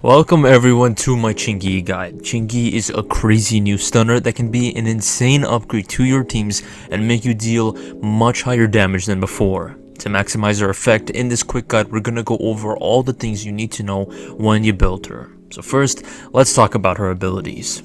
Welcome everyone to my QINGYI guide. QINGYI is a crazy new stunner that can be an insane upgrade to your teams and make you deal much higher damage than before. To maximize her effect, in this quick guide we're gonna go over all the things you need to know when you build her. So first, let's talk about her abilities.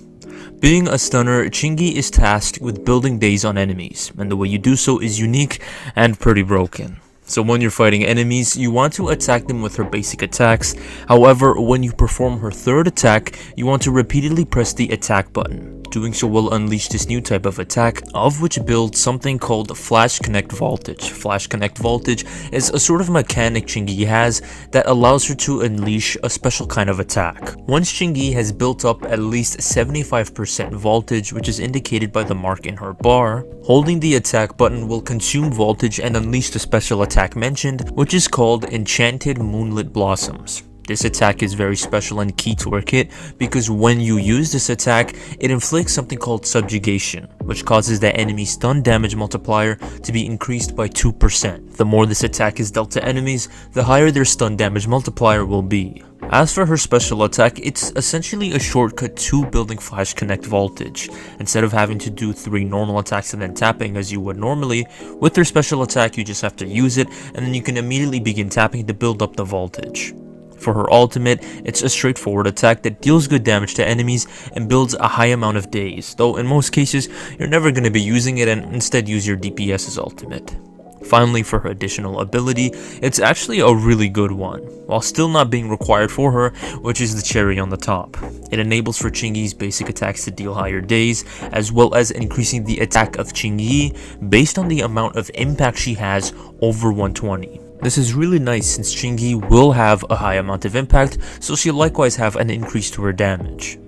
Being a stunner, QINGYI is tasked with building days on enemies, and the way you do so is unique and pretty broken. So when you're fighting enemies, you want to attack them with her basic attacks. However, when you perform her third attack, you want to repeatedly press the attack button. Doing so will unleash this new type of attack, of which builds something called Flash Connect Voltage. Flash Connect Voltage is a sort of mechanic QINGYI has that allows her to unleash a special kind of attack. Once QINGYI has built up at least 75% voltage, which is indicated by the mark in her bar, holding the attack button will consume voltage and unleash the special attack mentioned, which is called Enchanted Moonlit Blossoms. This attack is very special and key to her kit because when you use this attack, it inflicts something called subjugation, which causes the enemy's stun damage multiplier to be increased by 2%. The more this attack is dealt to enemies, the higher their stun damage multiplier will be. As for her special attack, it's essentially a shortcut to building Flash Connect Voltage. Instead of having to do 3 normal attacks and then tapping as you would normally, with her special attack you just have to use it and then you can immediately begin tapping to build up the voltage. For her ultimate, it's a straightforward attack that deals good damage to enemies and builds a high amount of days, though in most cases you're never going to be using it and instead use your DPS's ultimate. Finally, for her additional ability, it's actually a really good one, while still not being required for her, which is the cherry on the top. It enables for QINGYI's basic attacks to deal higher days, as well as increasing the attack of QINGYI based on the amount of impact she has over 120. This is really nice since QINGYI will have a high amount of impact, so she'll likewise have an increase to her damage.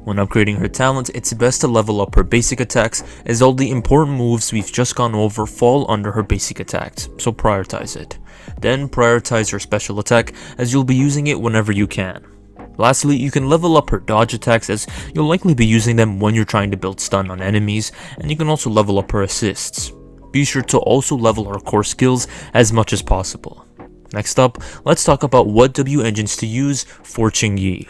When upgrading her talent, it's best to level up her basic attacks, as all the important moves we've just gone over fall under her basic attacks, so prioritize it. Then prioritize her special attack, as you'll be using it whenever you can. Lastly, you can level up her dodge attacks, as you'll likely be using them when you're trying to build stun on enemies, and you can also level up her assists. Be sure to also level her core skills as much as possible. Next up, let's talk about what W engines to use for QINGYI.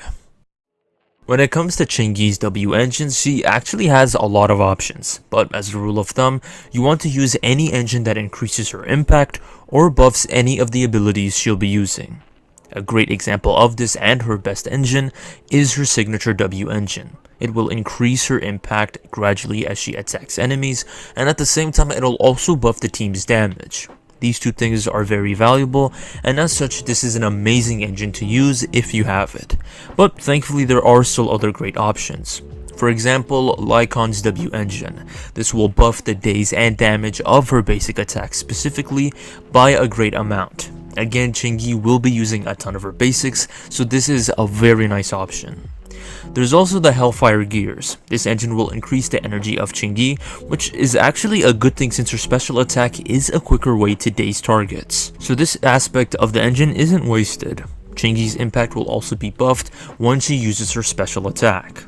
When it comes to QINGYI's W engines, she actually has a lot of options, but as a rule of thumb, you want to use any engine that increases her impact or buffs any of the abilities she'll be using. A great example of this and her best engine is her signature W engine. It will increase her impact gradually as she attacks enemies, and at the same time it'll also buff the team's damage. These two things are very valuable, and as such this is an amazing engine to use if you have it. But thankfully there are still other great options. For example, Lycon's W engine. This will buff the days and damage of her basic attack specifically by a great amount. Again, QINGYI will be using a ton of her basics, so this is a very nice option. There's also the Hellfire Gears. This engine will increase the energy of QINGYI, which is actually a good thing since her special attack is a quicker way to daze targets. So this aspect of the engine isn't wasted. QINGYI's impact will also be buffed once she uses her special attack.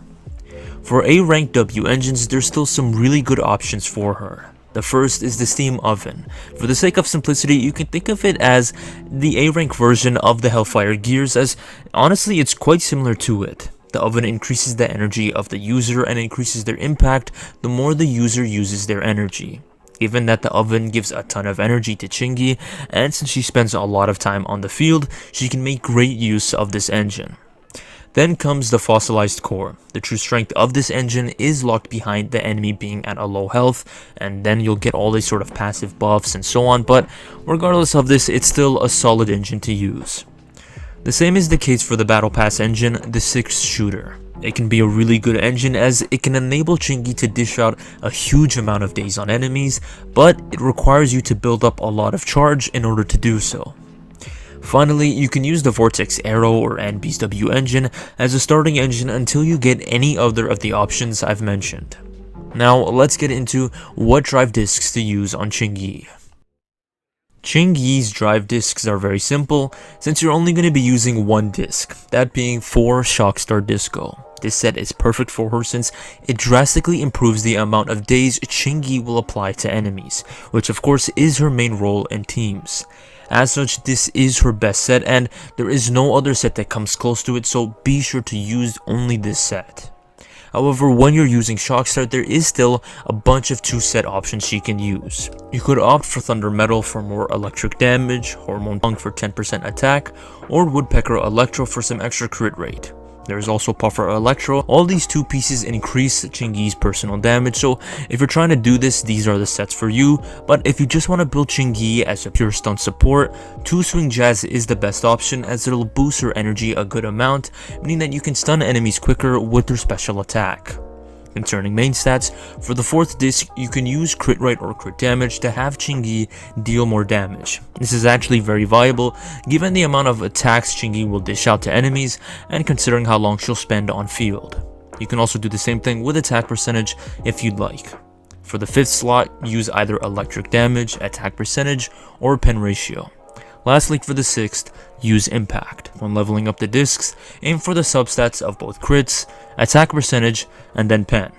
For A-rank W engines, there's still some really good options for her. The first is the Steam Oven. For the sake of simplicity, you can think of it as the A-rank version of the Hellfire Gears, as honestly it's quite similar to it. The oven increases the energy of the user and increases their impact the more the user uses their energy. Given that the oven gives a ton of energy to QINGYI, and since she spends a lot of time on the field, she can make great use of this engine. Then comes the Fossilized Core. The true strength of this engine is locked behind the enemy being at a low health, and then you'll get all these sort of passive buffs and so on, but regardless of this, it's still a solid engine to use. The same is the case for the Battle Pass engine, the 6th Shooter. It can be a really good engine as it can enable QINGYI to dish out a huge amount of days on enemies, but it requires you to build up a lot of charge in order to do so. Finally, you can use the Vortex Arrow or Anby's W engine as a starting engine until you get any other of the options I've mentioned. Now let's get into what drive discs to use on QINGYI. QINGYI's drive discs are very simple since you're only going to be using one disc, that being 4 Shockstar Disco. This set is perfect for her since it drastically improves the amount of days QINGYI will apply to enemies, which of course is her main role in teams. As such, this is her best set, and there is no other set that comes close to it, so be sure to use only this set. However, when you're using Shockstar, there is still a bunch of 2-set options she can use. You could opt for Thunder Metal for more electric damage, Hormone Punk for 10% attack, or Woodpecker Electro for some extra crit rate. There is also Puffer Electro. All these 2 pieces increase QINGYI's personal damage, so if you're trying to do this, these are the sets for you. But if you just want to build QINGYI as a pure stun support, 2 Swing Jazz is the best option, as it'll boost her energy a good amount, meaning that you can stun enemies quicker with her special attack. Concerning main stats, for the 4th disc, you can use crit rate or crit damage to have QINGYI deal more damage. This is actually very viable given the amount of attacks QINGYI will dish out to enemies and considering how long she'll spend on field. You can also do the same thing with attack percentage if you'd like. For the 5th slot, use either electric damage, attack percentage, or pen ratio. Lastly, for the 6th, use impact. When leveling up the discs, aim for the substats of both crits, attack percentage, and then pen.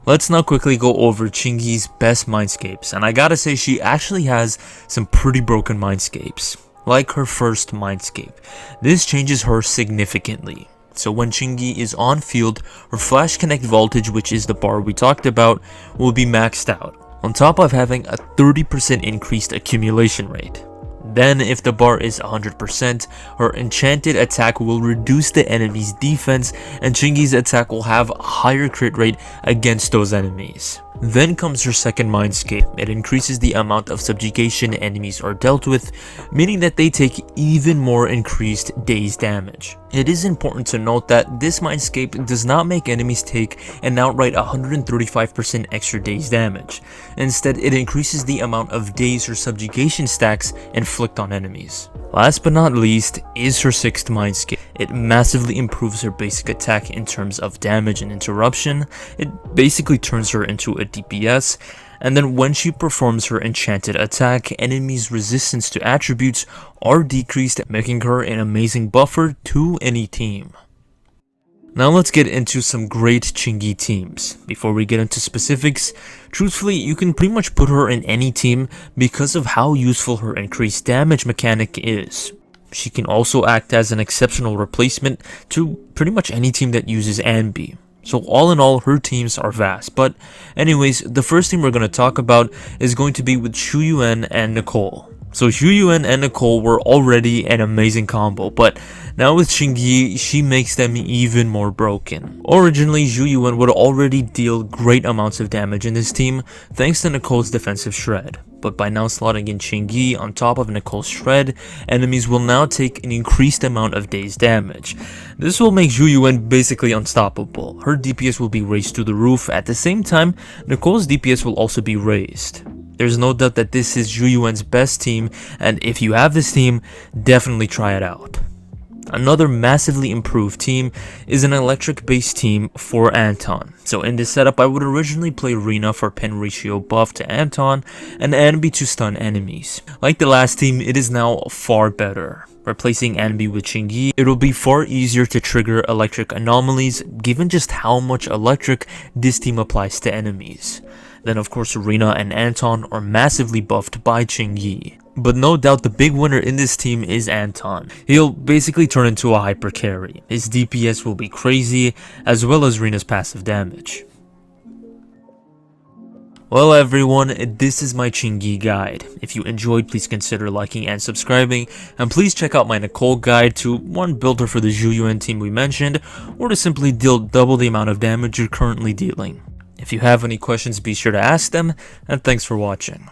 Let's now quickly go over QINGYI's best Mindscapes, and I gotta say she actually has some pretty broken Mindscapes. Like her first Mindscape. This changes her significantly. So when QINGYI is on field, her Flash Connect voltage, which is the bar we talked about, will be maxed out, on top of having a 30% increased accumulation rate. Then, if the bar is 100%, her enchanted attack will reduce the enemy's defense, and QINGYI's attack will have a higher crit rate against those enemies. Then comes her second Mindscape. It increases the amount of subjugation enemies are dealt with, meaning that they take even more increased daze damage. It is important to note that this Mindscape does not make enemies take an outright 135% extra daze damage. Instead, it increases the amount of daze or subjugation stacks inflict on enemies. Last but not least is her 6th Mindscape. It massively improves her basic attack in terms of damage and interruption. It basically turns her into a DPS, and then when she performs her enchanted attack, enemies' resistance to attributes are decreased, making her an amazing buffer to any team. Now let's get into some great QINGYI teams. Before we get into specifics, truthfully, you can pretty much put her in any team because of how useful her increased damage mechanic is. She can also act as an exceptional replacement to pretty much any team that uses Anbi. So all in all, her teams are vast. But anyways, the first team we're going to talk about is going to be with Xu and Nicole. So Xu and Nicole were already an amazing combo, but now with QINGYI, she makes them even more broken. Originally, Xu would already deal great amounts of damage in this team thanks to Nicole's defensive shred. But by now slotting in QINGYI on top of Nicole's shred, enemies will now take an increased amount of daze damage. This will make Xu basically unstoppable. Her DPS will be raised to the roof. At the same time, Nicole's DPS will also be raised. There's no doubt that this is Xu best team, and if you have this team, definitely try it out. Another massively improved team is an electric based team for Anton. So in this setup, I would originally play Rina for pen ratio buff to Anton and Anbi to stun enemies. Like the last team, it is now far better. Replacing Anbi with QINGYI, it will be far easier to trigger electric anomalies given just how much electric this team applies to enemies. Then of course Rina and Anton are massively buffed by QINGYI. But no doubt the big winner in this team is Anton. He'll basically turn into a hyper carry. His DPS will be crazy, as well as Rina's passive damage. Well everyone, this is my QINGYI guide. If you enjoyed, please consider liking and subscribing, and please check out my Nicole guide to one, build her for the Xu team we mentioned, or to simply deal double the amount of damage you're currently dealing. If you have any questions, be sure to ask them, and thanks for watching.